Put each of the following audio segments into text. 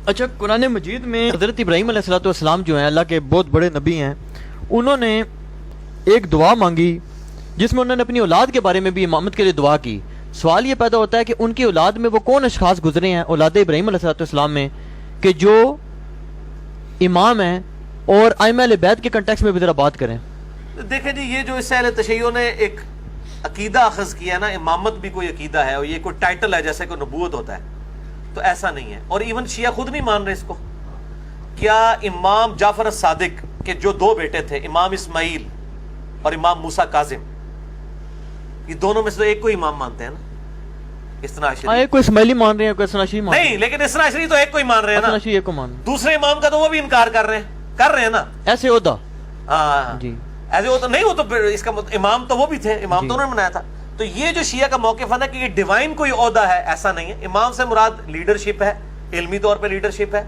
اچھا، قرآن مجید میں حضرت ابراہیم علیہ السلام جو ہیں اللہ کے بہت بڑے نبی ہیں، انہوں نے ایک دعا مانگی جس میں انہوں نے اپنی اولاد کے بارے میں بھی امامت کے لیے دعا کی۔ سوال یہ پیدا ہوتا ہے کہ ان کی اولاد میں وہ کون اشخاص گزرے ہیں اولاد ابراہیم علیہ السلام میں کہ جو امام ہیں، اور ائمہ اہل بیت کے کنٹیکس میں بھی ذرا بات کریں۔ دیکھیں جی، یہ جو اس اہل تشیع نے ایک عقیدہ اخذ کیا ہے نا، امامت بھی کوئی عقیدہ ہے اور یہ کوئی ٹائٹل ہے جیسے کوئی نبوت ہوتا ہے، تو ایسا نہیں ہے۔ اور ایون شیعہ خود نہیں مان رہے اس کو۔ کیا امام جعفر الصادق کے جو دو بیٹے تھے، امام اسماعیل اور امام موسیٰ کاظم، یہ دونوں میں سے ایک کو امام مانتے ہیں نا، اثنا عشری۔ ایک کو اسماعیلی مان رہے ہیں، کوئی اثنا عشری مان رہے ہیں۔ نہیں، لیکن اثنا عشری تو ایک کو ہی مان رہے ہیں نا، اثنا عشری ایک کو مان رہے ہیں۔ دوسرے امام کا تو وہ بھی انکار کر رہے ہیں نا، ایسے عہدہ ہاں جی، ایسے وہ تو نہیں، وہ تو اس کا امام تو وہ بھی تھے، امام تو انہوں نے بنایا تھا۔ تو یہ جو شیعہ کا موقف ہے نا کہ یہ ڈیوائن کوئی عہدہ ہے، ایسا نہیں ہے۔ امام سے مراد لیڈرشپ ہے، علمی طور پہ لیڈرشپ ہے۔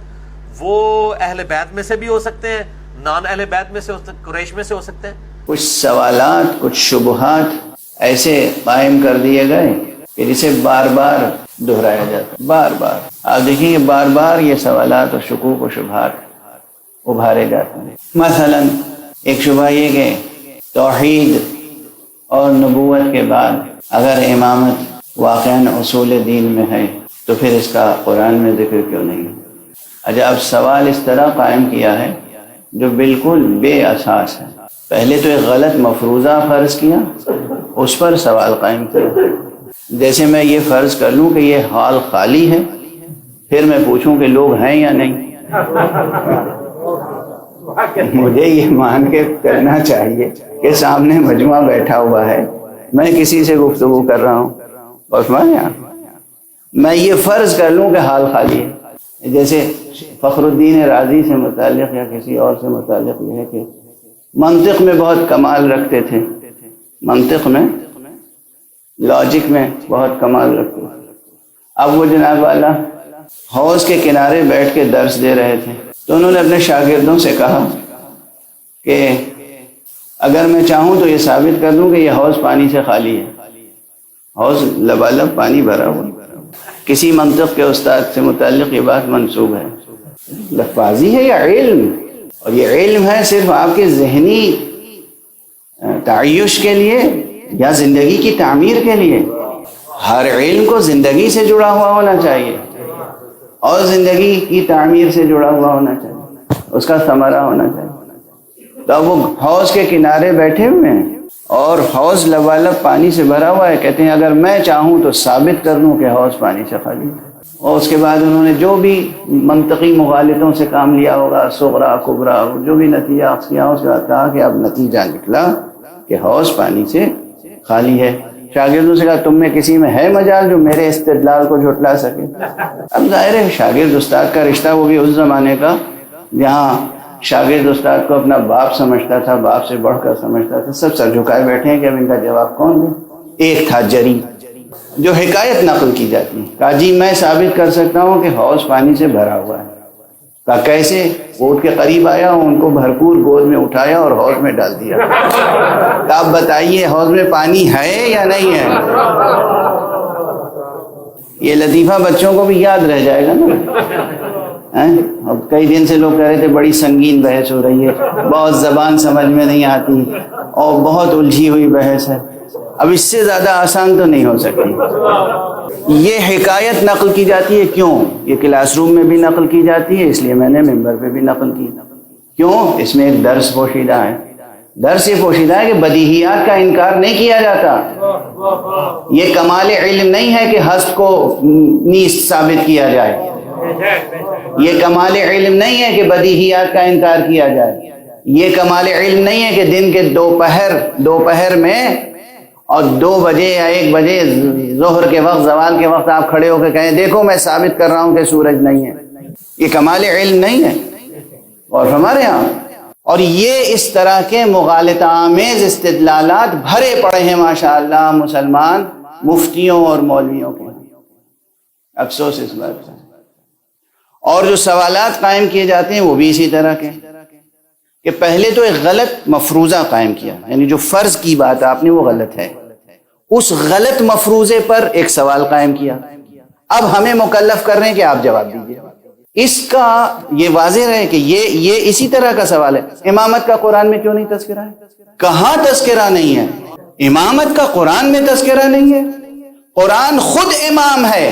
وہ اہل بیت میں سے بھی ہو سکتے ہیں، نان اہل بیت میں سے، قریش میں سے ہو سکتے ہیں۔ کچھ سوالات، کچھ شبہات ایسے قائم کر دیے گئے کہ جسے بار بار دہرایا جاتا ہے، بار بار آپ دیکھیں کہ بار بار یہ سوالات اور شکوک و شبہات ابھارے جاتے ہیں۔ مثلا ایک شبہ یہ کہ توحید اور نبوت کے بعد اگر امامت واقعاً اصول دین میں ہے تو پھر اس کا قرآن میں ذکر کیوں نہیں؟ اچھا، اب سوال اس طرح قائم کیا ہے جو بالکل بے اساس ہے۔ پہلے تو ایک غلط مفروضہ فرض کیا، اس پر سوال قائم کیا۔ جیسے میں یہ فرض کر لوں کہ یہ ہال خالی ہے، پھر میں پوچھوں کہ لوگ ہیں یا نہیں۔ مجھے یہ مان کے کرنا چاہیے کہ سامنے مجمع بیٹھا ہوا ہے، میں کسی سے گفتگو کر رہا ہوں، بس میں یہ فرض کر لوں کہ حال خالی ہے۔ جیسے فخر الدین رازی سے متعلق یا کسی اور سے متعلق یہ ہے کہ منطق میں بہت کمال رکھتے تھے، منطق میں، لاجک میں بہت کمال رکھتے تھے۔ اب وہ جناب والا حوض کے کنارے بیٹھ کے درس دے رہے تھے، تو انہوں نے اپنے شاگردوں سے کہا کہ اگر میں چاہوں تو یہ ثابت کر دوں کہ یہ حوض پانی سے خالی ہے، حوض لبالب پانی بھرا ہوا۔ کسی منطق کے استاد سے متعلق یہ بات منسوب ہے۔ لفاظی ہے یا علم؟ اور یہ علم ہے صرف آپ کے ذہنی تعیش کے لیے یا زندگی کی تعمیر کے لیے؟ ہر علم کو زندگی سے جڑا ہوا ہونا چاہیے اور زندگی کی تعمیر سے جڑا ہوا ہونا چاہیے، اس کا ثمرہ ہونا چاہیے۔ تو اب وہ حوض کے کنارے بیٹھے ہوئے ہیں اور حوض لبالب پانی سے بھرا ہوا ہے، کہتے ہیں اگر میں چاہوں تو ثابت کر دوں کہ حوض پانی سے خالی ہے۔ اور اس کے بعد انہوں نے جو بھی منطقی مغالطوں سے کام لیا ہوگا، صغرا کبرا، جو بھی نتیجہ کیا، اس کے بعد کہا کہ اب نتیجہ نکلا کہ حوض پانی سے خالی ہے۔ شاگردوں سے کہا تم میں کسی میں ہے مجال جو میرے استدلال کو جھٹلا سکے؟ اب ظاہر ہے شاگرد استاد کا رشتہ وہ بھی اس زمانے کا جہاں شاگرد استاد کو اپنا باپ سمجھتا تھا، باپ سے بڑھ کر سمجھتا تھا، سب سر جھکائے بیٹھے ہیں کہ اب ان کا جواب کون دے۔ ایک تھا جری جو حکایت نقل کی جاتی ہے، کہا جی میں ثابت کر سکتا ہوں کہ حوض پانی سے بھرا ہوا ہے۔ کہا کیسے؟ اونٹ کے قریب آیا، ان کو بھرپور گود میں اٹھایا اور حوض میں ڈال دیا۔ کہا آپ بتائیے حوض میں پانی ہے یا نہیں ہے؟ یہ لطیفہ بچوں کو بھی یاد رہ جائے گا نا۔ اب کئی دن سے لوگ کہہ رہے تھے بڑی سنگین بحث ہو رہی ہے، بہت زبان سمجھ میں نہیں آتی اور بہت الجھی ہوئی بحث ہے۔ اب اس سے زیادہ آسان تو نہیں ہو سکتی۔ یہ حکایت نقل کی جاتی ہے، کیوں؟ یہ کلاس روم میں بھی نقل کی جاتی ہے، اس لیے میں نے ممبر پہ بھی نقل کی۔ کیوں؟ اس میں ایک درس پوشیدہ ہے۔ درس یہ پوشیدہ ہے کہ بدیہیات کا انکار نہیں کیا جاتا۔ یہ کمال علم نہیں ہے کہ ہست کو نیست ثابت کیا جائے، یہ کمال علم نہیں ہے کہ بدیہیات کا انکار کیا جائے، یہ کمال علم نہیں ہے کہ دن کے دوپہر میں اور 2 بجے یا 1 بجے ظہر کے وقت، زوال کے وقت آپ کھڑے ہو کے کہیں دیکھو میں ثابت کر رہا ہوں کہ سورج نہیں ہے۔ یہ کمال علم نہیں ہے۔ اور ہمارے ہاں اور یہ اس طرح کے مغالطہ آمیز استدلالات بھرے پڑے ہیں ماشاءاللہ مسلمان مفتیوں اور مولویوں کے۔ افسوس اس بات کا۔ اور جو سوالات قائم کیے جاتے ہیں وہ بھی اسی طرح کے کہ پہلے تو ایک غلط مفروضہ قائم کیا، یعنی جو فرض کی بات آپ نے وہ غلط ہے، اس غلط مفروضے پر ایک سوال قائم کیا، اب ہمیں مکلف کر رہے ہیں کہ آپ جواب دیجیے۔ اس کا یہ واضح رہے کہ یہ اسی طرح کا سوال ہے. امامت کا قرآن میں کیوں نہیں تذکرہ ہے؟ کہاں تذکرہ نہیں ہے؟ امامت کا قرآن میں تذکرہ نہیں ہے. قرآن خود امام ہے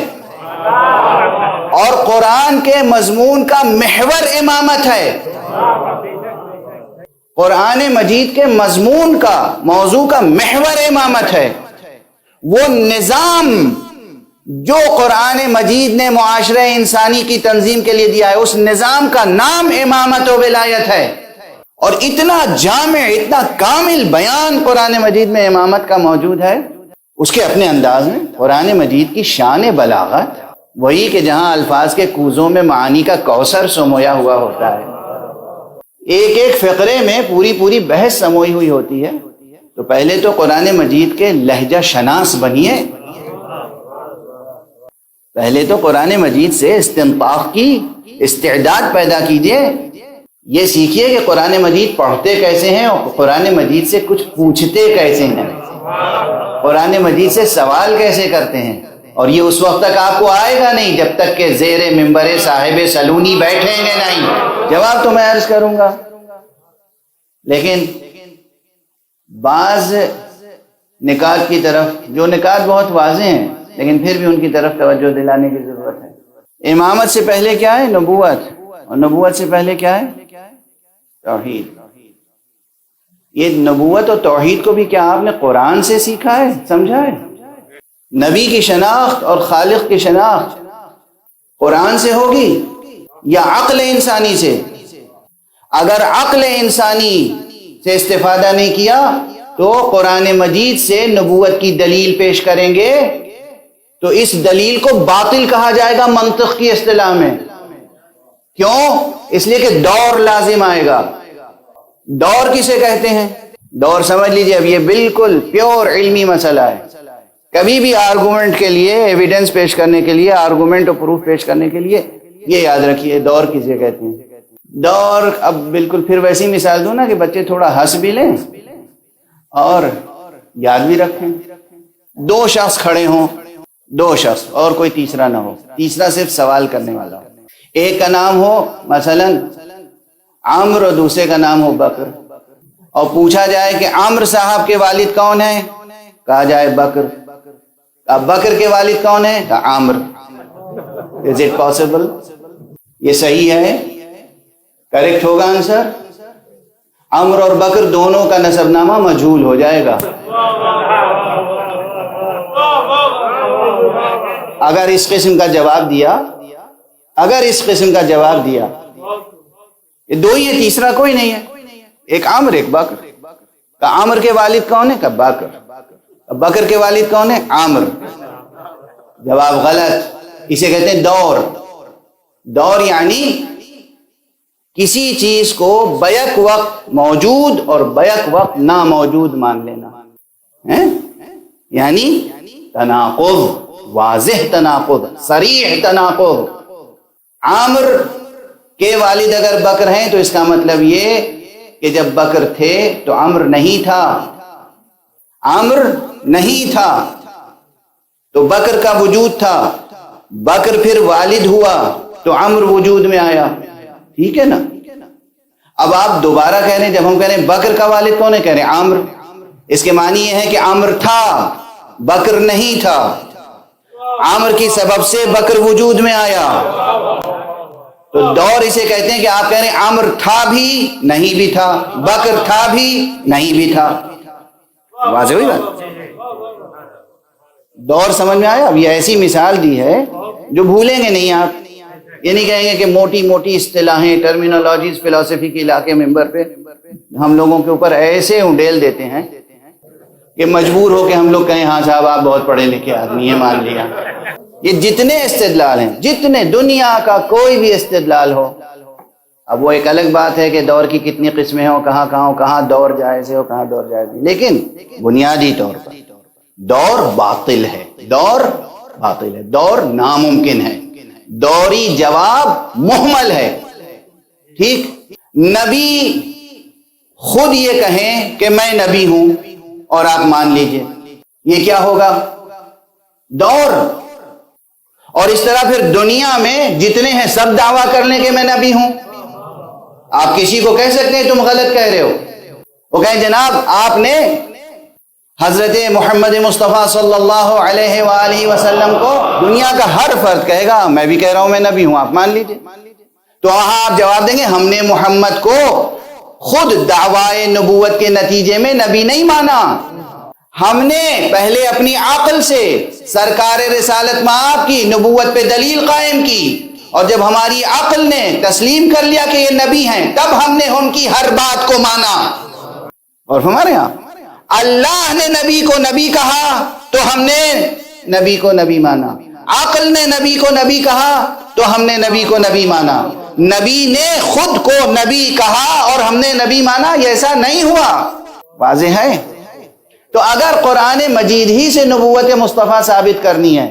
اور قرآن کے مضمون کا محور امامت ہے. قرآن مجید کے مضمون کا، موضوع کا محور امامت ہے. وہ نظام جو قرآن مجید نے معاشرہ انسانی کی تنظیم کے لیے دیا ہے، اس نظام کا نام امامت و ولایت ہے. اور اتنا جامع، اتنا کامل بیان قرآن مجید میں امامت کا موجود ہے، اس کے اپنے انداز میں. قرآن مجید کی شان بلاغت وہی کہ جہاں الفاظ کے کوزوں میں معانی کا کوثر سمویا ہوا ہوتا ہے. ایک ایک فقرے میں پوری بحث سموئی ہوئی ہوتی ہے. تو پہلے تو قرآن مجید کے لہجہ شناس بنیے، پہلے تو قرآن مجید سے استنطاق کی استعداد پیدا کیجئے. یہ سیکھیے کہ قرآن مجید پڑھتے کیسے ہیں اور قرآن مجید سے کچھ پوچھتے کیسے ہیں، قرآن مجید سے سوال کیسے کرتے ہیں. اور یہ اس وقت تک آپ کو آئے گا نہیں جب تک کہ زیر ممبر صاحب سلونی بیٹھیں گے نہیں. جواب تو میں عرض کروں گا، لیکن بعض نکات کی طرف، جو نکات بہت واضح ہیں لیکن پھر بھی ان کی طرف توجہ دلانے کی ضرورت ہے. امامت سے پہلے کیا ہے؟ نبوت. اور نبوت سے پہلے کیا ہے؟ توحید. یہ نبوت اور توحید کو بھی کیا آپ نے قرآن سے سیکھا ہے، سمجھا ہے؟ نبی کی شناخت اور خالق کی شناخت قرآن سے ہوگی یا عقل انسانی سے؟ اگر عقل انسانی سے استفادہ نہیں کیا تو قرآن مجید سے نبوت کی دلیل پیش کریں گے تو اس دلیل کو باطل کہا جائے گا منطق کی اصطلاح میں. کیوں؟ اس لیے کہ دور لازم آئے گا. دور کسے کہتے ہیں؟ دور سمجھ لیجئے، اب یہ بالکل پیور علمی مسئلہ ہے. کبھی بھی آرگومنٹ کے لیے، ایویڈنس پیش کرنے کے لیے، آرگومنٹ اور پروف پیش کرنے کے لیے یہ یاد رکھیے دور کسے کہتے ہیں. دور، اب بالکل پھر ویسی مثال دوں نا کہ بچے تھوڑا ہنس بھی لیں اور یاد بھی رکھیں. دو شخص کھڑے ہوں، دو شخص اور کوئی تیسرا نہ ہو، تیسرا صرف سوال کرنے والا ہو. ایک کا نام ہو مثلا عمرو اور دوسرے کا نام ہو بکر، اور پوچھا جائے کہ عمرو صاحب کے والد کون ہیں؟ کہا جائے بکر. اب بکر کے والد کون ہیں؟ کہا عمرو. Is it possible? یہ صحیح ہے؟ کریکٹ ہوگا آنسر؟ عمرو اور بکر دونوں کا نسب نامہ مجہول ہو جائے گا. اگر اس قسم کا جواب دیا، اگر اس قسم کا جواب دیا، یہ دو ہی ہے، تیسرا کوئی نہیں ہے. ایک عمرو ایک بکر. کہا عمرو کے والد کون ہے؟ کہا بکر. بکر کے والد کون ہے؟ عمرو. جواب غلط. اسے کہتے ہیں دور. دور یعنی کسی چیز کو بیک وقت موجود اور بیک وقت ناموجود مان لینا، یعنی تناقض، واضح تناقض، صریح تناقض. عامر کے والد اگر بکر ہیں تو اس کا مطلب یہ کہ جب بکر تھے تو عمر نہیں تھا، عمر نہیں تھا تو بکر کا وجود تھا. بکر پھر والد ہوا تو عمر وجود میں آیا. ٹھیک ہے نا؟ اب آپ دوبارہ کہہ رہے ہیں، جب ہم کہہ رہے ہیں بکر کا والد کون ہے، کہہ رہے ہیں عمر. اس کے معنی یہ ہے کہ عمر تھا، بکر نہیں تھا. عمر کی سبب سے بکر وجود میں آیا. تو دور اسے کہتے ہیں کہ آپ کہہ رہے ہیں عمر تھا بھی نہیں بھی تھا، بکر تھا بھی نہیں بھی تھا. واضح ہوئی بات؟ دور سمجھ میں آیا؟ اب یہ ایسی مثال دی ہے جو بھولیں گے نہیں آپ. یہ نہیں کہیں گے کہ موٹی موٹی اصطلاحیں، ٹرمینالوجیز فلسفی کے علاقے ممبر پہ ہم لوگوں کے اوپر ایسے انڈیل دیتے ہیں کہ مجبور ہو کہ ہم لوگ کہیں ہاں صاحب آپ بہت پڑھے لکھے آدمی ہیں، مان لیا. یہ جتنے استدلال ہیں، جتنے دنیا کا کوئی بھی استدلال ہو، اب وہ ایک الگ بات ہے کہ دور کی کتنی قسمیں ہوں، کہاں دور جائز ہے اور کہاں دور جائز نہیں، لیکن بنیادی طور پر دور باطل ہے، دور باطل ہے، دور ناممکن ہے، دوری جواب محمل ہے. ٹھیک؟ نبی خود یہ کہیں کہ میں نبی ہوں اور آپ مان لیجئے، یہ کیا ہوگا؟ دور. اور اس طرح پھر دنیا میں جتنے ہیں سب دعویٰ کر لیں کہ میں نبی ہوں. آپ کسی کو کہہ سکتے ہیں تم غلط کہہ رہے ہو؟ وہ کہیں جناب آپ نے حضرت محمد مصطفیٰ صلی اللہ علیہ وآلہ وسلم کو دنیا کا ہر فرد کہے گا میں بھی کہہ رہا ہوں میں نبی ہوں، آپ مان لیجئے. تو وہاں آپ جواب دیں گے ہم نے محمد کو خود دعوی نبوت کے نتیجے میں نبی نہیں مانا، ہم نے پہلے اپنی عقل سے سرکار رسالت مآب کی نبوت پہ دلیل قائم کی، اور جب ہماری عقل نے تسلیم کر لیا کہ یہ نبی ہیں تب ہم نے ان کی ہر بات کو مانا. اور ہمارے یہاں اللہ نے نبی کو نبی کہا تو ہم نے نبی کو نبی مانا، عقل نے نبی کو نبی کہا تو ہم نے نبی کو نبی مانا، نبی نے خود کو نبی کہا اور ہم نے نبی مانا، یہ ایسا نہیں ہوا. واضح ہے؟ تو اگر قرآن مجید ہی سے نبوت مصطفیٰ ثابت کرنی ہے،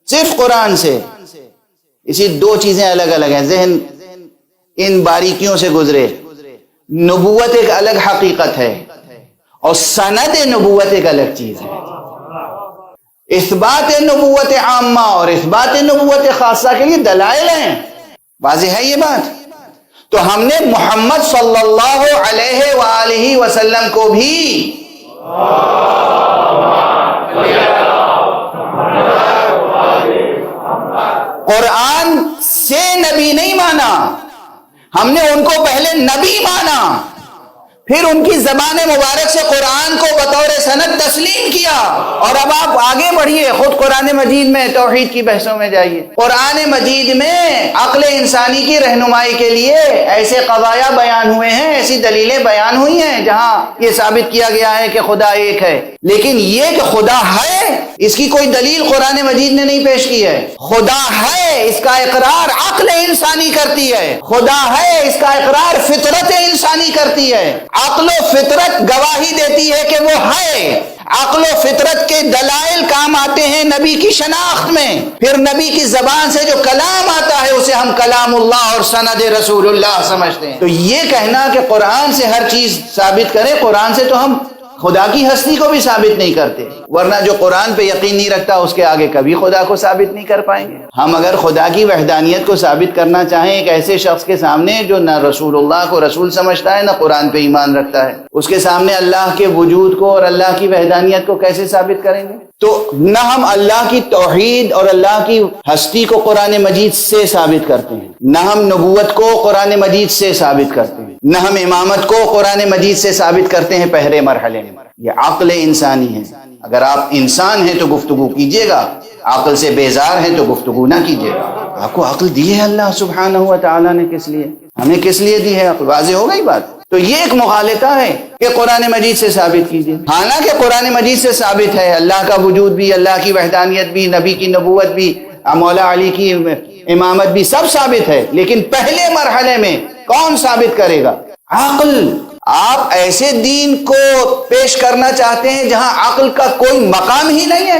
صرف قرآن سے، اسی دو چیزیں الگ الگ ہیں، ذہن ان باریکیوں سے گزرے. نبوت ایک الگ حقیقت ہے اور سند نبوت ایک الگ چیز ہے. اثبات نبوت عامہ اور اثبات نبوت خاصہ کے لیے دلائل ہیں. واضح ہے یہ بات؟ تو ہم نے محمد صلی اللہ علیہ وآلہ وسلم کو بھی قرآن سے نبی نہیں مانا، ہم نے ان کو پہلے نبی مانا، پھر ان کی زبان مبارک سے قرآن کو بطور سند تسلیم کیا. اور اب آپ آگے بڑھیے، خود قرآن مجید میں توحید کی بحثوں میں جائیے. قرآن مجید میں عقل انسانی کی رہنمائی کے لیے ایسے قضایا بیان ہوئے ہیں، ایسی دلیلیں بیان ہوئی ہیں جہاں یہ ثابت کیا گیا ہے کہ خدا ایک ہے. لیکن یہ کہ خدا ہے اس کی کوئی دلیل قرآن مجید نے نہیں پیش کی ہے. خدا ہے اس کا اقرار عقل انسانی کرتی ہے، خدا ہے اس کا اقرار فطرت انسانی کرتی ہے. عقل و فطرت گواہی دیتی ہے کہ وہ ہے. عقل و فطرت کے دلائل کام آتے ہیں نبی کی شناخت میں. پھر نبی کی زبان سے جو کلام آتا ہے اسے ہم کلام اللہ اور سند رسول اللہ سمجھتے ہیں. تو یہ کہنا کہ قرآن سے ہر چیز ثابت کرے، قرآن سے تو ہم خدا کی ہستی کو بھی ثابت نہیں کرتے، ورنہ جو قرآن پہ یقین نہیں رکھتا اس کے آگے کبھی خدا کو ثابت نہیں کر پائیں گے. ہم اگر خدا کی وحدانیت کو ثابت کرنا چاہیں ایک ایسے شخص کے سامنے جو نہ رسول اللہ کو رسول سمجھتا ہے نہ قرآن پہ ایمان رکھتا ہے، اس کے سامنے اللہ کے وجود کو اور اللہ کی وحدانیت کو کیسے ثابت کریں گے؟ تو نہ ہم اللہ کی توحید اور اللہ کی ہستی کو قرآن مجید سے ثابت کرتے ہیں، نہ ہم نبوت کو قرآن مجید سے ثابت کرتے ہیں، نہ ہم امامت کو قرآن مجید سے ثابت کرتے ہیں پہلے مرحلے میں. یہ عقل انسانی ہے. اگر آپ انسان ہیں تو گفتگو کیجئے گا، عقل سے بیزار ہیں تو گفتگو نہ کیجئے گا. آپ کو عقل دی ہے اللہ سبحانہ و تعالیٰ نے، کس لیے؟ ہمیں کس لیے دی ہے عقل؟ واضح ہو گئی بات؟ تو یہ ایک مغالطہ ہے کہ قرآن مجید سے ثابت کیجئے. حالانکہ قرآن مجید سے ثابت ہے اللہ کا وجود بھی، اللہ کی وحدانیت بھی، نبی کی نبوت بھی، مولا علی کی امامت بھی، سب ثابت ہے. لیکن پہلے مرحلے میں کون ثابت کرے گا؟ عقل. آپ ایسے دین کو پیش کرنا چاہتے ہیں جہاں عقل کا کوئی مقام ہی نہیں ہے،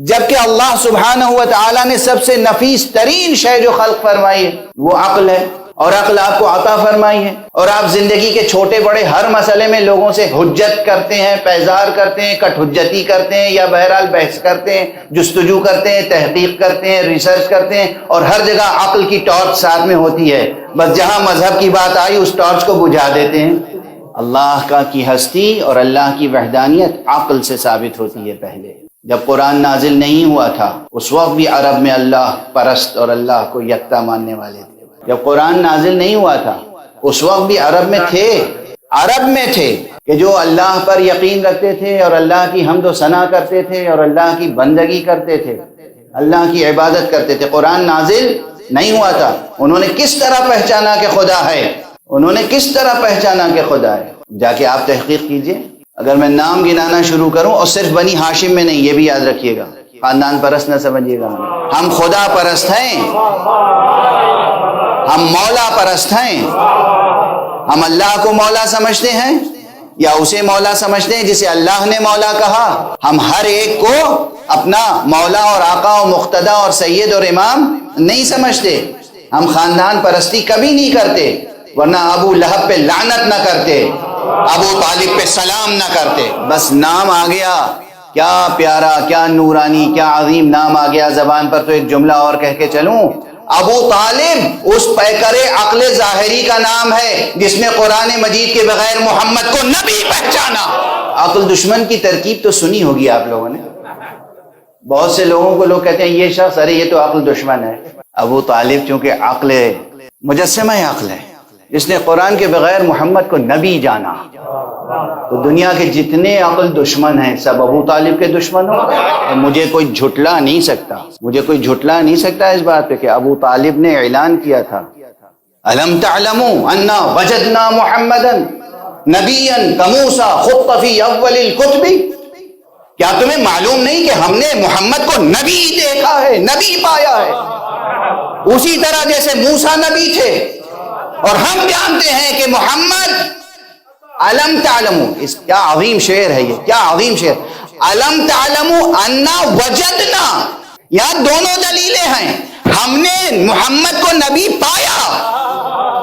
جبکہ اللہ سبحانہ و تعالیٰ نے سب سے نفیس ترین شے جو خلق فرمائی ہے وہ عقل ہے، اور عقل آپ کو عطا فرمائی ہے. اور آپ زندگی کے چھوٹے بڑے ہر مسئلے میں لوگوں سے حجت کرتے ہیں، پیزار کرتے ہیں، کٹ حجتی کرتے ہیں، یا بہرحال بحث کرتے ہیں، جستجو کرتے ہیں، تحقیق کرتے ہیں، ریسرچ کرتے ہیں، اور ہر جگہ عقل کی ٹارچ ساتھ میں ہوتی ہے. بس جہاں مذہب کی بات آئی اس ٹارچ کو بجھا دیتے ہیں. اللہ کا کی ہستی اور اللہ کی وحدانیت عقل سے ثابت ہوتی ہے. پہلے جب قرآن نازل نہیں ہوا تھا اس وقت بھی عرب میں اللہ پرست اور اللہ کو یکتا ماننے والے تھے. جب قرآن نازل نہیں ہوا تھا اس وقت بھی عرب میں تھے کہ جو اللہ پر یقین رکھتے تھے اور اللہ کی حمد و ثنا کرتے تھے اور اللہ کی بندگی کرتے تھے، اللہ کی عبادت کرتے تھے. قرآن نازل نہیں ہوا تھا. انہوں نے کس طرح پہچانا کہ خدا ہے؟ انہوں نے کس طرح پہچانا کہ خدا ہے؟ جا کے آپ تحقیق کیجئے. اگر میں نام گنانا شروع کروں، اور صرف بنی ہاشم میں نہیں، یہ بھی یاد رکھیے گا، خاندان پرست نہ سمجھیے گا. ہم خدا پرست ہیں، ہم مولا پرست ہیں. ہم اللہ کو مولا سمجھتے ہیں یا اسے مولا سمجھتے ہیں جسے اللہ نے مولا کہا؟ ہم ہر ایک کو اپنا مولا اور آقا و مقتدا اور سید اور امام نہیں سمجھتے. ہم خاندان پرستی کبھی نہیں کرتے، ورنہ ابو لہب پہ لعنت نہ کرتے، ابو طالب پہ سلام نہ کرتے. بس نام آ گیا کیا پیارا، کیا نورانی، کیا عظیم نام آ گیا زبان پر، تو ایک جملہ اور کہہ کے چلوں، ابو طالب اس پیکر عقل ظاہری کا نام ہے جس نے قرآن مجید کے بغیر محمد کو نبی پہچانا۔ عقل دشمن کی ترکیب تو سنی ہوگی آپ لوگوں نے، بہت سے لوگوں کو لوگ کہتے ہیں یہ شخص، ارے یہ تو عقل دشمن ہے۔ ابو طالب چونکہ عقل مجسمہ عقل ہے، جس نے قرآن کے بغیر محمد کو نبی جانا، تو دنیا کے جتنے عقل دشمن ہیں سب ابو طالب کے دشمن ہوں۔ مجھے کوئی جھٹلا نہیں سکتا اس بات پہ کہ ابو طالب نے اعلان کیا تھا، الم تعلموا انا وجدنا محمدا نبیا کموسیٰ خط فی اول الکتب، کیا تمہیں معلوم نہیں کہ ہم نے محمد کو نبی دیکھا ہے، نبی پایا ہے، اسی طرح جیسے موسیٰ نبی تھے، اور ہم جانتے ہیں کہ محمد، الم تعلموا، اس کیا عظیم شعر ہے، یہ کیا عظیم شعر، الم تعلموا انا وجدنا، یہاں دونوں دلیلیں ہیں، ہم نے محمد کو نبی پایا،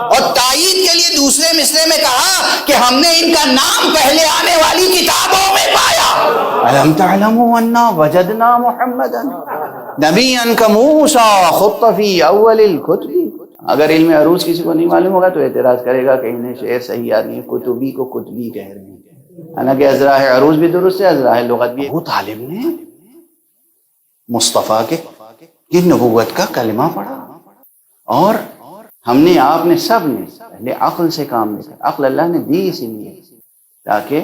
اور تائید کے لیے دوسرے مصرے میں کہا کہ ہم نے ان کا نام پہلے آنے والی کتابوں میں پایا۔ الم تعلموا انا وجدنا محمدا نبیا کموسیٰ خط فی اول الکتب۔ اگر علم عروض کسی کو نہیں معلوم ہوگا تو اعتراض کرے گا کہ انہیں شعر صحیح یاد نہیں، کتبی کو کتبی کہہ رہے ہیں، حالانکہ ازراح عروض بھی درست ہے، ازراح لغت بھی۔ ابو طالب نے مصطفیٰ کی نبوت کا کلمہ پڑھا، اور ہم نے، آپ نے، سب نے پہلے عقل سے کام لے کر، عقل اللہ نے دی اسی لیے تاکہ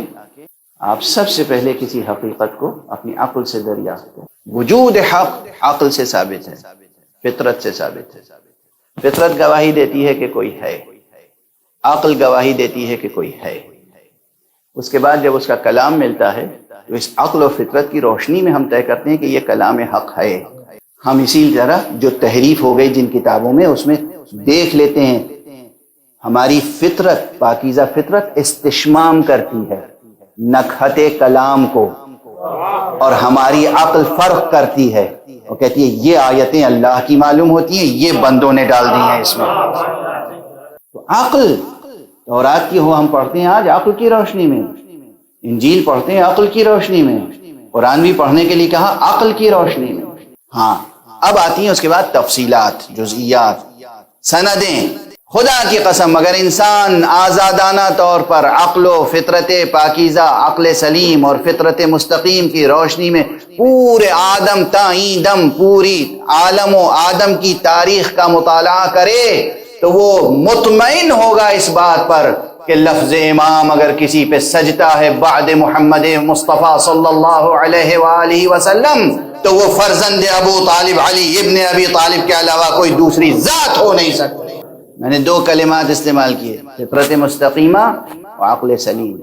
آپ سب سے پہلے کسی حقیقت کو اپنی عقل سے دریافت کریں۔ وجود حق عقل سے ثابت ہے، فطرت سے ثابت ہے۔ فطرت گواہی دیتی ہے کہ کوئی ہے، عقل گواہی دیتی ہے کہ کوئی ہے۔ اس کے بعد جب اس کا کلام ملتا ہے تو اس عقل و فطرت کی روشنی میں ہم طے کرتے ہیں کہ یہ کلام حق ہے۔ ہم اسی طرح جو تحریف ہو گئی جن کتابوں میں، اس میں دیکھ لیتے ہیں ہماری فطرت، پاکیزہ فطرت استشمام کرتی ہے نکہت کلام کو، اور ہماری عقل فرق کرتی ہے اور کہتی ہے یہ آیتیں اللہ کی معلوم ہوتی ہیں، یہ بندوں نے ڈال دی ہیں اس میں۔ تو عقل، تورات کی ہم پڑھتے ہیں آج عقل کی روشنی میں، انجیل پڑھتے ہیں عقل کی روشنی میں، قرآن بھی پڑھنے کے لیے کہا عقل کی روشنی میں۔ ہاں، اب آتی ہیں اس کے بعد تفصیلات، جزئیات، سندیں۔ خدا کی قسم اگر انسان آزادانہ طور پر عقل و فطرت پاکیزہ، عقل سلیم اور فطرت مستقیم کی روشنی میں پورے آدم تا این دم پوری عالم و آدم کی تاریخ کا مطالعہ کرے تو وہ مطمئن ہوگا اس بات پر کہ لفظ امام اگر کسی پہ سجتا ہے بعد محمد مصطفیٰ صلی اللہ علیہ وآلہ وسلم تو وہ فرزند ابو طالب علی ابن ابی طالب کے علاوہ کوئی دوسری ذات ہو نہیں سکتی۔ میں نے دو کلمات استعمال کیے، فطرت مستقیمہ و عقل سلیم۔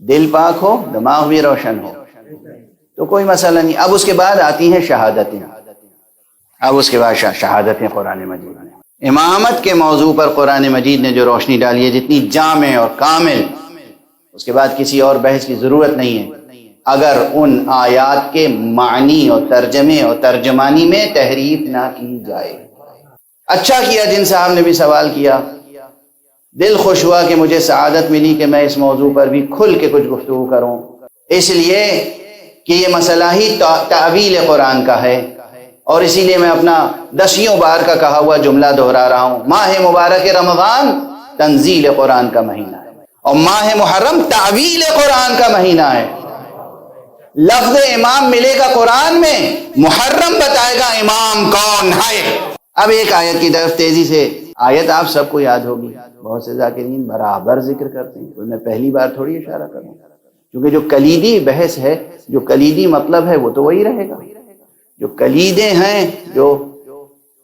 دل پاک ہو، دماغ بھی روشن ہو تو کوئی مسئلہ نہیں۔ اب اس کے بعد آتی ہیں شہادتیں، اب اس کے بعد شہادتیں قرآن مجید میں۔ امامت کے موضوع پر قرآن مجید نے جو روشنی ڈالی ہے جتنی جامع اور کامل، اس کے بعد کسی اور بحث کی ضرورت نہیں ہے۔ اگر ان آیات کے معنی اور ترجمے اور ترجمانی میں تحریف نہ کی جائے۔ اچھا کیا جن صاحب نے بھی سوال کیا، دل خوش ہوا کہ مجھے سعادت ملی کہ میں اس موضوع پر بھی کھل کے کچھ گفتگو کروں، اس لیے کہ یہ مسئلہ ہی تعویل قرآن کا ہے، اور اسی لیے میں اپنا 10 بار کا کہا ہوا جملہ دہرا رہا ہوں۔ ماہ مبارک رمضان تنزیل قرآن کا مہینہ ہے، اور ماہ محرم تعویل قرآن کا مہینہ ہے۔ لفظ امام ملے گا قرآن میں، محرم بتائے گا امام کون ہے۔ اب ایک آیت کی طرف تیزی سے، آیت آپ سب کو یاد ہوگی، بہت سے ذاکرین برابر ذکر کرتے ہیں، تو میں پہلی بار تھوڑی اشارہ کروں، کیونکہ جو کلیدی بحث ہے، جو کلیدی مطلب ہے وہ تو وہی رہے گا، جو کلیدیں ہیں جو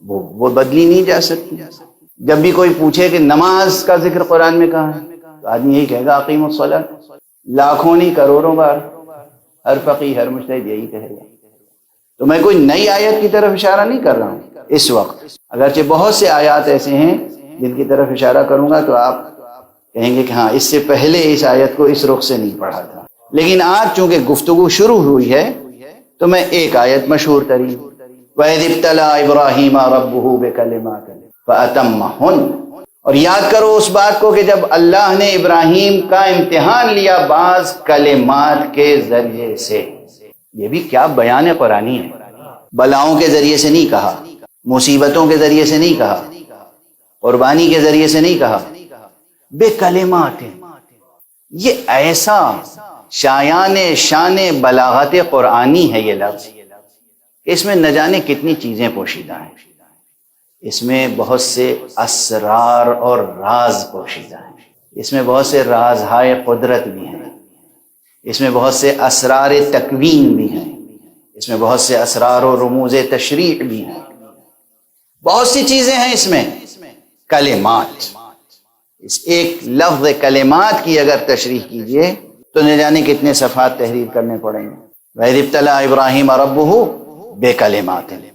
وہ بدلی نہیں جا سکتی۔ جب بھی کوئی پوچھے کہ نماز کا ذکر قرآن میں کہاں ہے تو آدمی یہی کہے گا اقیم الصلاۃ، لاکھوں نہیں کروڑوں بار ہر فقیہ ہر مجتہد یہی کہے گا۔ تو میں کوئی نئی آیت کی طرف اشارہ نہیں کر رہا ہوں اس وقت، اگرچہ بہت سے آیات ایسے ہیں جن کی طرف اشارہ کروں گا تو آپ کہیں گے کہ ہاں اس سے پہلے اس آیت کو اس رخ سے نہیں پڑھا تھا، لیکن آج چونکہ گفتگو شروع ہوئی ہے تو میں ایک آیت مشہور ترین وَإِذِ ابْتَلَىٰ إِبْرَاهِيمَ رَبُّهُ بِكَلِمَاتٍ فَأَتَمَّهُنَّ، اور یاد کرو اس بات کو کہ جب اللہ نے ابراہیم کا امتحان لیا بعض کلمات کے ذریعے سے، یہ بھی کیا بیان قرآنی ہے، بلاؤں کے ذریعے سے نہیں کہا، مصیبتوں کے ذریعے سے نہیں کہا، قربانی کے ذریعے سے نہیں کہا، بے کلمات. یہ ایسا شان بلاغت قرآنی ہے یہ لفظ، اس میں نہ جانے کتنی چیزیں پوشیدہ ہیں، اس میں بہت سے اسرار اور راز پوشیدہ ہیں، اس میں بہت سے رازہائے قدرت بھی ہیں، اس میں بہت سے اسرار تکوین بھی ہیں، اس میں بہت سے اسرار و رموز تشریع بھی ہیں، بہت سی چیزیں ہیں اس میں. کلمات، اس ایک لفظ کلمات کی اگر تشریح کیجئے تو نہ جانے کتنے صفحات تحریر کرنے پڑیں گے. وَإِذِ ابْتَلَىٰ إِبْرَاهِيمَ رَبُّهُ بِكَلِمَاتٍ.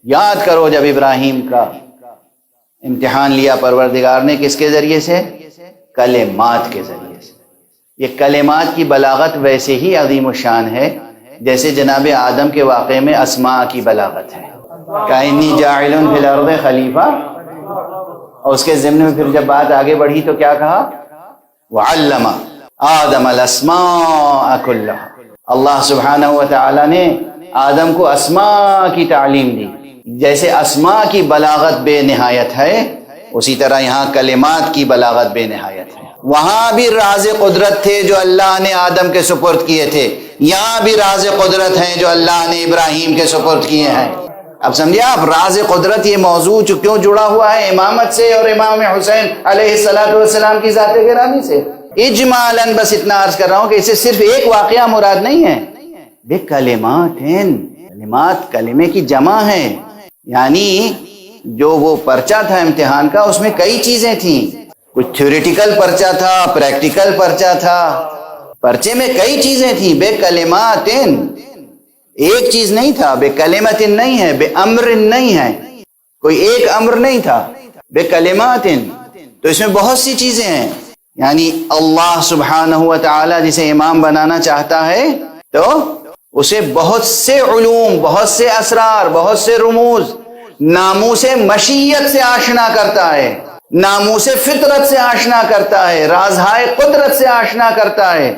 یاد کرو جب ابراہیم کا امتحان لیا پروردگار نے کس کے ذریعے سے؟ کلمات کے ذریعے سے. یہ کلمات کی بلاغت ویسے ہی عظیم الشان ہے جیسے جناب آدم کے واقعے میں اسماء کی بلاغت ہے. کَإِنِّي جَاعِلٌ فِي الْأَرْضِ خلیفہ، اور اس کے ضمن میں پھر جب بات آگے بڑھی تو کیا کہا؟ وَعَلَّمَ آدَمَ الْأَسْمَاءَ كُلَّهَا. اللہ سبحانہ و تعالی نے آدم کو اسماء کی تعلیم دی. جیسے اسماء کی بلاغت بے نہایت ہے اسی طرح یہاں کلمات کی بلاغت بے نہایت ہے. وہاں بھی راز قدرت تھے جو اللہ نے آدم کے سپرد کیے تھے، یہاں بھی راز قدرت ہیں جو اللہ نے ابراہیم کے سپرد کیے ہیں. اب سمجھے آپ راز قدرت یہ موضوع کیوں جڑا ہوا ہے امامت سے اور امام حسین علیہ السلام کی ذات گرامی سے. اجمالاً بس اتنا عرض کر رہا ہوں کہ اسے صرف ایک واقعہ مراد نہیں ہے، بے کلمات ہیں. کلمات کلمے کی جمع ہے، یعنی جو وہ پرچہ تھا امتحان کا اس میں کئی چیزیں تھیں. کچھ تھیوریٹیکل پرچہ تھا، پریکٹیکل پرچہ تھا، پرچے میں کئی چیزیں تھیں. بے کلمات ایک چیز نہیں تھا، بے کلمت نہیں ہے، بے امر نہیں ہے، کوئی ایک امر نہیں تھا، بے کلمات. تو اس میں بہت سی چیزیں ہیں. یعنی اللہ سبحانہ و تعالی جسے امام بنانا چاہتا ہے تو اسے بہت سے علوم، بہت سے اسرار، بہت سے رموز، ناموس مشیت سے آشنا کرتا ہے، ناموس فطرت سے آشنا کرتا ہے، رازہائے قدرت سے آشنا کرتا ہے،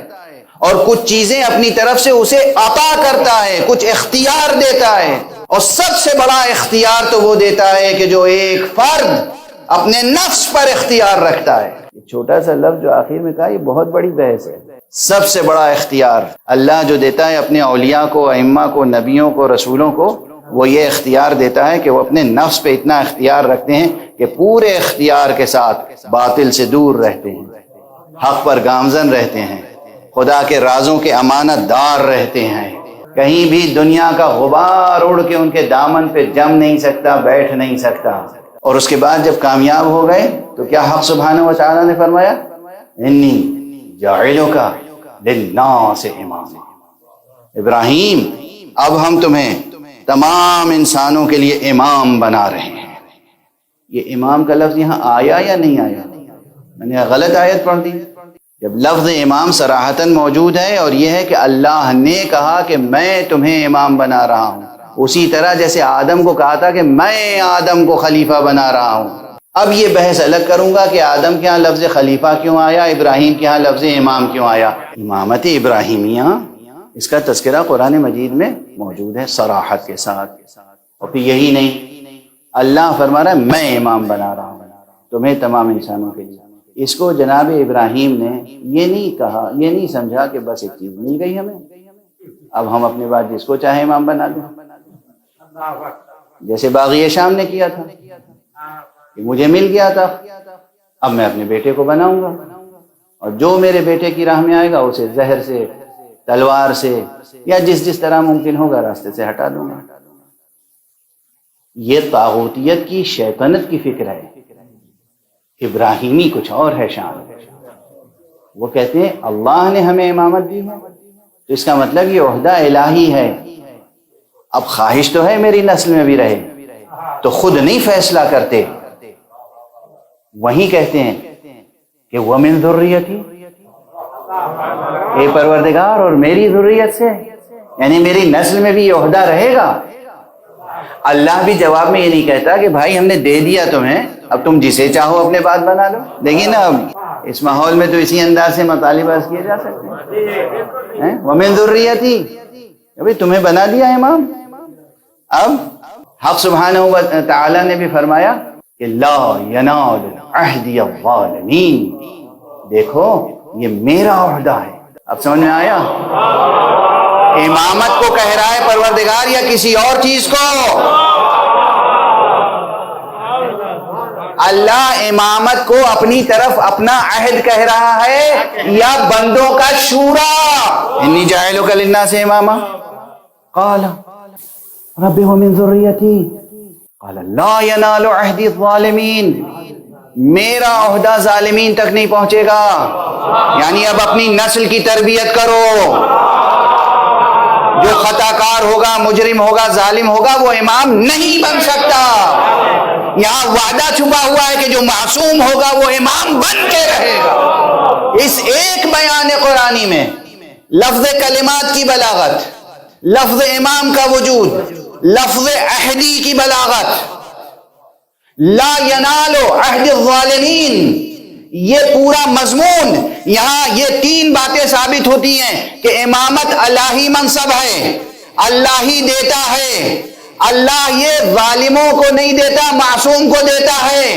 اور کچھ چیزیں اپنی طرف سے اسے عطا کرتا ہے، کچھ اختیار دیتا ہے. اور سب سے بڑا اختیار تو وہ دیتا ہے کہ جو ایک فرد اپنے نفس پر اختیار رکھتا ہے. یہ چھوٹا سا لفظ جو آخر میں کہا یہ بہت بڑی بحث ہے. سب سے بڑا اختیار اللہ جو دیتا ہے اپنے اولیاء کو، ائمہ کو، نبیوں کو، رسولوں کو، وہ یہ اختیار دیتا ہے کہ وہ اپنے نفس پہ اتنا اختیار رکھتے ہیں کہ پورے اختیار کے ساتھ باطل سے دور رہتے ہیں، حق پر گامزن رہتے ہیں، خدا کے رازوں کے امانت دار رہتے ہیں. کہیں بھی دنیا کا غبار اڑ کے ان کے دامن پہ جم نہیں سکتا، بیٹھ نہیں سکتا. اور اس کے بعد جب کامیاب ہو گئے تو کیا حق سبحانہ و تعالیٰ نے فرمایا؟ انی جاعلک للناس اماما. ابراہیم اب ہم تمہیں تمام انسانوں کے لیے امام بنا رہے ہیں. یہ امام کا لفظ یہاں آیا یا نہیں آیا؟ میں نے غلط آیت پڑھ دی. جب لفظ امام صراحتاً موجود ہے اور یہ ہے کہ اللہ نے کہا کہ میں تمہیں امام بنا رہا ہوں، اسی طرح جیسے آدم کو کہا تھا کہ میں آدم کو خلیفہ بنا رہا ہوں. اب یہ بحث الگ کروں گا کہ آدم کے ہاں لفظ خلیفہ کیوں آیا، ابراہیم کے ہاں لفظ امام کیوں آیا. امامت ابراہیمیہ اس کا تذکرہ قرآن مجید میں موجود ہے صراحت کے ساتھ. اور پھر یہی نہیں، اللہ فرما رہا ہے میں امام بنا رہا ہوں تمہیں تمام انسانوں کے لیے. اس کو جناب ابراہیم نے یہ نہیں کہا، یہ نہیں سمجھا کہ بس ایک چیز مل گئی ہمیں، اب ہم اپنے بعد جس کو چاہے امام بنا دیں، جیسے باغی شام نے کیا تھا کہ مجھے مل گیا تھا، اب میں اپنے بیٹے کو بناؤں گا، اور جو میرے بیٹے کی راہ میں آئے گا اسے زہر سے، تلوار سے، یا جس طرح ممکن ہوگا راستے سے ہٹا دوں گا. یہ طاغوتیت کی، شیطنت کی فکر ہے. ابراہیمی کچھ اور ہے شان. وہ کہتے ہیں اللہ نے ہمیں امامت دی ہے تو اس کا مطلب یہ عہدہ الہی ہے. اب خواہش تو ہے میری نسل میں بھی رہے، تو خود نہیں فیصلہ کرتے، وہیں کہتے ہیں کہ وَمِن ذُرِّيَّتِي، اے پروردگار اور میری ذریت سے، یعنی میری نسل میں بھی یہ عہدہ رہے گا. اللہ بھی جواب میں یہ نہیں کہتا کہ بھائی ہم نے دے دیا تمہیں اب تم جسے چاہو اپنے بات بنا لو. دیکھیے نا اب اس ماحول میں تو اسی انداز سے مطالبہ کیے جا سکتے ہیں. ومن ذریتی، ابھی تمہیں بنا دیا امام. اب حق سبحانہ و تعالی نے بھی فرمایا کہ لا ینال عہدی الظالمین، دیکھو یہ میرا عہدہ ہے. اب سمجھ میں آیا؟ امامت کو کہہ رہا ہے پروردگار یا کسی اور چیز کو؟ اللہ امامت کو اپنی طرف اپنا عہد کہہ رہا ہے یا بندوں کا شورا؟ انی جاعلک للناس اماما قال رب ومن ذریتی قال لا ینال عہدی الظالمین، میرا عہدہ ظالمین تک نہیں پہنچے گا. یعنی اب اپنی نسل کی تربیت کرو. جو خطا کار ہوگا، مجرم ہوگا، ظالم ہوگا، وہ امام نہیں بن سکتا. یہاں وعدہ چھپا ہوا ہے کہ جو معصوم ہوگا وہ امام بن کے رہے گا. اس ایک بیان قرآنی میں لفظ کلمات کی بلاغت، لفظ امام کا وجود، لفظ عہدی کی بلاغت، لا ینالو عہد الظالمین، یہ پورا مضمون یہاں یہ تین باتیں ثابت ہوتی ہیں کہ امامت الہی منصب ہے، اللہ ہی دیتا ہے. اللہ یہ ظالموں کو نہیں دیتا، معصوم کو دیتا ہے،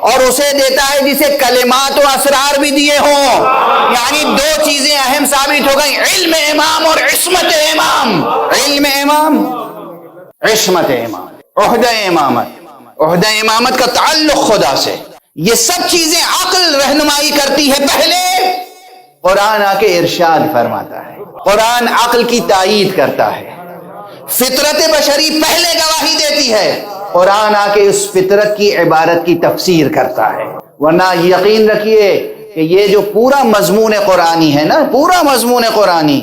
اور اسے دیتا ہے جسے کلمات و اسرار بھی دیے ہوں. یعنی دو چیزیں اہم ثابت ہو گئی، علم امام اور عصمت امام. علم امام، عصمت امام، عہدہ امامت. عہدہ امامت کا تعلق خدا سے. یہ سب چیزیں عقل رہنمائی کرتی ہے. پہلے قرآن آ کے ارشاد فرماتا ہے، قرآن عقل کی تائید کرتا ہے. فطرت بشری پہلے گواہی دیتی ہے، قرآن آ کے اس فطرت کی عبارت کی تفسیر کرتا ہے. ورنہ یقین رکھیے کہ یہ جو پورا مضمون قرآنی ہے نا، پورا مضمون قرآنی،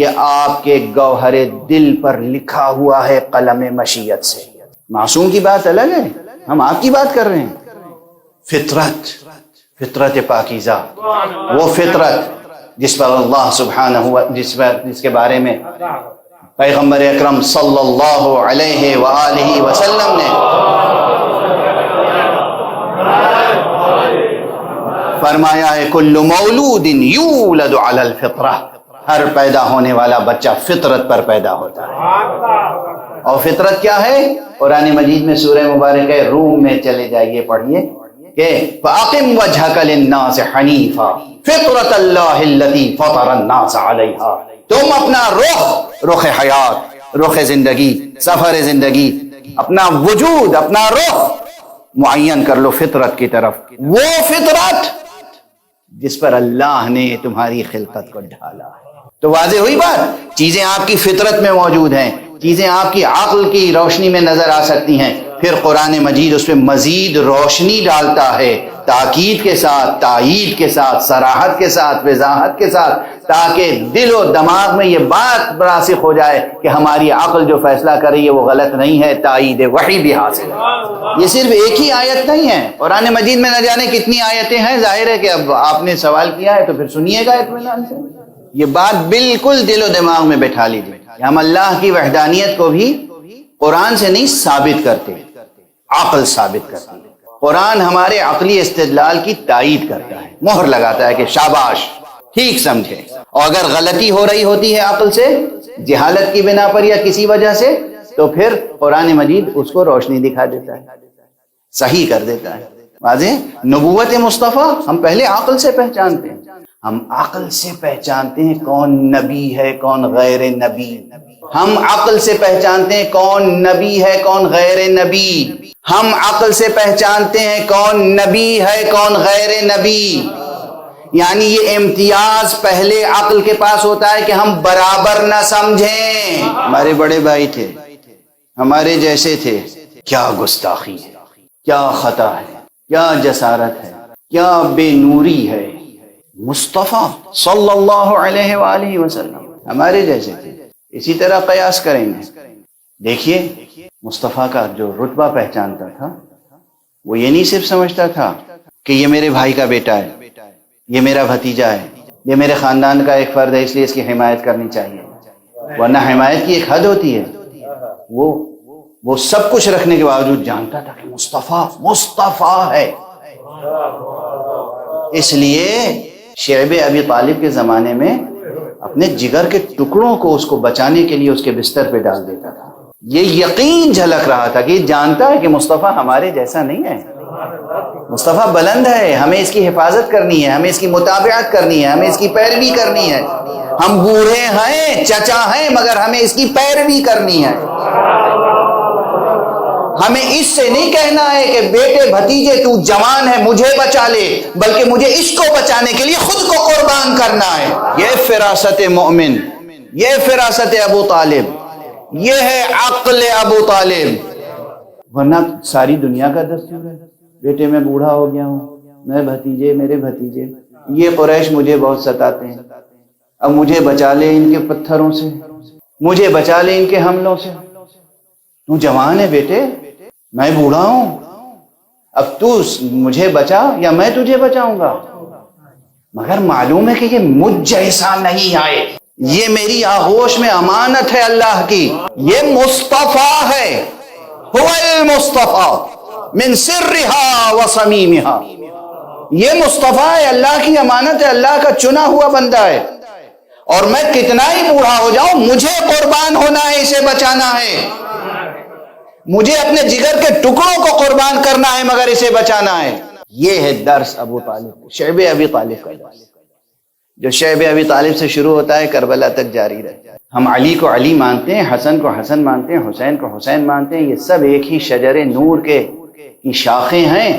یہ آپ کے گوہر دل پر لکھا ہوا ہے قلم مشیت سے. معصوم کی بات الگ ہے، ہم آپ کی بات کر رہے ہیں. فطرت، فطرت پاکیزہ، وہ فطرت جس پر اللہ سبحانہ جس کے بارے میں پیغمبر اکرم صلی اللہ علیہ وآلہ وسلم نے فرمایا ہے کل مولود یولد علی الفطرہ، ہر پیدا ہونے والا بچہ فطرت پر پیدا ہوتا ہے. اور فطرت کیا ہے؟ قرآن مجید میں سورہ مبارکہ روم میں چلے جائیے، پڑھیے کہ فَأَقِمْ وَجْهَكَ لِلنَّاسِ حَنِيفًا فِطْرَةَ اللَّهِ الَّتِي فَطَرَ النَّاسَ عَلَيْهَا. تم اپنا رخ حیات، رخ زندگی، سفر زندگی، اپنا وجود، اپنا رخ معین کر لو فطرت کی طرف. وہ فطرت جس پر اللہ نے تمہاری خلقت کو ڈھالا ہے. تو واضح ہوئی بات، چیزیں آپ کی فطرت میں موجود ہیں، چیزیں آپ کی عقل کی روشنی میں نظر آ سکتی ہیں. پھر قرآن مجید اس پہ مزید روشنی ڈالتا ہے، تاکید کے ساتھ، تائید کے ساتھ، صراحت کے ساتھ، وضاحت کے ساتھ، تاکہ دل و دماغ میں یہ بات راسخ ہو جائے کہ ہماری عقل جو فیصلہ کر رہی ہے وہ غلط نہیں ہے، تائید وحی بھی حاصل ہے. یہ صرف ایک ہی آیت نہیں ہے، قرآن مجید میں نہ جانے کتنی آیتیں ہیں. ظاہر ہے کہ اب آپ نے سوال کیا ہے تو پھر سنیے گا اطمینان سے. یہ بات بالکل دل و دماغ میں بٹھا لیجیے کہ ہم اللہ کی وحدانیت کو بھی قرآن سے نہیں ثابت کرتے، عقل ثابت کرتی ہے. قرآن ہمارے عقلی استدلال کی تائید کرتا ہے، مہر لگاتا ہے کہ شاباش، ٹھیک سمجھے. اور اگر غلطی ہو رہی ہوتی ہے عقل سے، جہالت کی بنا پر یا کسی وجہ سے، تو پھر قرآن مجید اس کو روشنی دکھا دیتا ہے، صحیح کر دیتا ہے. واضح نبوت مصطفیٰ ہم پہلے عقل سے پہچانتے ہیں. ہم عقل سے پہچانتے ہیں کون نبی ہے کون غیر نبی. ہم عقل سے پہچانتے ہیں کون نبی ہے کون غیر نبی. ہم عقل سے پہچانتے ہیں کون نبی ہے کون غیر نبی. یعنی یہ امتیاز پہلے عقل کے پاس ہوتا ہے کہ ہم برابر نہ سمجھیں. ہمارے بڑے بھائی تھے، ہمارے جیسے تھے، کیا گستاخی ہے، کیا خطا ہے، کیا جسارت ہے، کیا بے نوری ہے. مصطفیٰ صلی اللہ علیہ وآلہ وسلم ہمارے جیسے تھے. اسی طرح قیاس کریں گے. دیکھیے مصطفیٰ کا جو رتبہ پہچانتا تھا، وہ یہ نہیں صرف سمجھتا تھا کہ یہ میرے بھائی کا بیٹا ہے، یہ میرا بھتیجا ہے، یہ میرے خاندان کا ایک فرد ہے، اس لیے اس کی حمایت کرنی چاہیے. ورنہ حمایت کی ایک حد ہوتی ہے، وہ وہ سب کچھ رکھنے کے باوجود جانتا تھا کہ مصطفیٰ ہے. اس لیے شعیب ابی طالب کے زمانے میں اپنے جگر کے ٹکڑوں کو اس کو بچانے کے لیے اس کے بستر پہ ڈال دیتا تھا. یہ یقین جھلک رہا تھا کہ یہ جانتا ہے کہ مصطفیٰ ہمارے جیسا نہیں ہے, مصطفیٰ بلند ہے, ہمیں اس کی حفاظت کرنی ہے, ہمیں اس کی متابعت کرنی ہے, ہمیں اس کی پیروی کرنی ہے. ہم بوڑھے ہیں, چچا ہیں, مگر ہمیں اس کی پیروی کرنی ہے. ہمیں اس سے نہیں کہنا ہے کہ بیٹے بھتیجے تو جوان ہے مجھے بچا لے, بلکہ مجھے اس کو بچانے کے لیے خود کو قربان کرنا ہے. یہ فراست مومن, یہ فراست ابو طالب, یہ ہے عقل ابو طالب. ورنہ ساری دنیا کا دستور ہے, بیٹے میں بوڑھا ہو گیا ہوں, میں بھتیجے, میرے بھتیجے, یہ قریش مجھے بہت ستاتے ہیں, اب مجھے بچا لے ان کے پتھروں سے, مجھے بچا لے ان کے حملوں سے. تو جوان ہے بیٹے, میں بوڑھا ہوں, اب تو مجھے بچا یا میں تجھے بچاؤں گا. مگر معلوم ہے کہ یہ مجھ جیسا نہیں آئے, یہ میری آغوش میں امانت ہے اللہ کی. یہ مصطفیٰ ہے, هو المصطفیٰ من سرها و صمیمها. یہ مصطفیٰ ہے, اللہ کی امانت ہے, اللہ کا چنا ہوا بندہ ہے. اور میں کتنا ہی بوڑھا ہو جاؤں مجھے قربان ہونا ہے, اسے بچانا ہے. مجھے اپنے جگر کے ٹکڑوں کو قربان کرنا ہے مگر اسے بچانا ہے. یہ ہے درس ابو طالب, شعیب ابی طالب کا درس, جو شعیب ابی طالب سے شروع ہوتا ہے کربلا تک جاری رہتا ہے. ہم علی کو علی مانتے ہیں, حسن کو حسن مانتے ہیں, حسین کو حسین مانتے ہیں. یہ سب ایک ہی شجر نور کے کی شاخیں ہیں,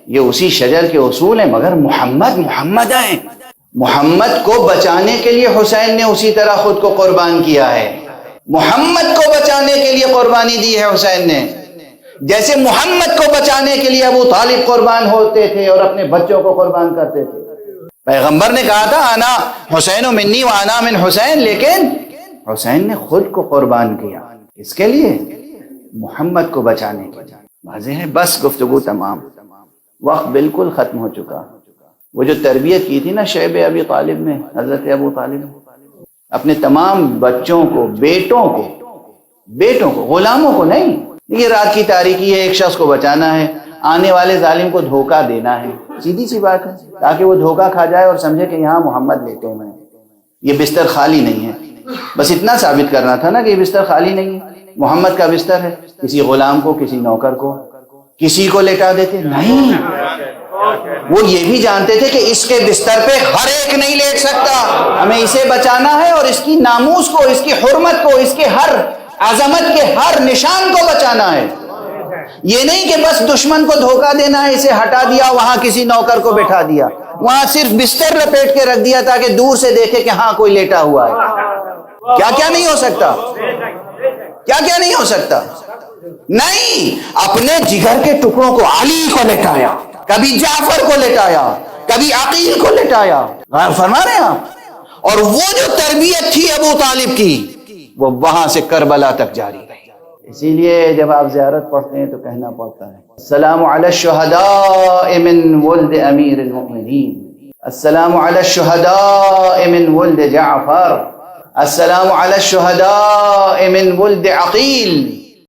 یہ اسی شجر کے اصول ہیں. مگر محمد ہیں. محمد کو بچانے کے لیے حسین نے اسی طرح خود کو قربان کیا ہے. محمد کو بچانے کے لیے قربانی دی ہے حسین نے, جیسے محمد کو بچانے کے لیے ابو طالب قربان ہوتے تھے اور اپنے بچوں کو قربان کرتے تھے. پیغمبر نے کہا تھا انا حسین منی و انا من حسین, لیکن حسین نے خود کو قربان کیا. اس کے لیے محمد کو بچانے کے لیے. واضح ہے. بس گفتگو تمام, وقت بالکل ختم ہو چکا. وہ جو تربیت کی تھی نا شعیب ابی طالب نے, حضرت ابو طالب اپنے تمام بچوں کو, بیٹوں کو, غلاموں کو نہیں. یہ رات کی تاریکی ہے, ایک شخص کو بچانا ہے, آنے والے ظالم کو دھوکہ دینا ہے, سیدھی سی بات ہے, تاکہ وہ دھوکہ کھا جائے اور سمجھے کہ یہاں محمد لیٹے ہوئے ہیں, یہ بستر خالی نہیں ہے. بس اتنا ثابت کرنا تھا نا کہ یہ بستر خالی نہیں ہے, محمد کا بستر ہے. کسی غلام کو, کسی نوکر کو, کسی کو لیٹا دیتے نہیں. وہ یہ بھی جانتے تھے کہ اس کے بستر پہ ہر ایک نہیں لیٹ سکتا, ہمیں اسے بچانا ہے اور اس کی ناموس کو, اس کی حرمت کو, اس کے ہر عظمت کے ہر نشان کو بچانا ہے. یہ نہیں کہ بس دشمن کو دھوکہ دینا ہے, اسے ہٹا دیا, وہاں کسی نوکر کو بٹھا دیا, وہاں صرف بستر لپیٹ کے رکھ دیا تاکہ دور سے دیکھے کہ ہاں کوئی لیٹا ہوا ہے. کیا نہیں ہو سکتا, کیا نہیں ہو سکتا. نہیں, اپنے جگر کے ٹکڑوں کو علی کو لٹایا, کبھی جعفر کو لٹایا, کبھی عقیل کو لٹایا. غور فرما رہے ہیں آپ. اور وہ جو تربیت تھی ابو طالب کی, وہ وہاں سے کربلا تک جاری رہی. اسی لیے جب آپ زیارت پڑھتے ہیں تو کہنا پڑتا ہے السلام علی الشہداء من ولد امیر المؤمنین, السلام علی الشہداء من ولد جعفر, السلام علی الشہداء من ولد عقیل.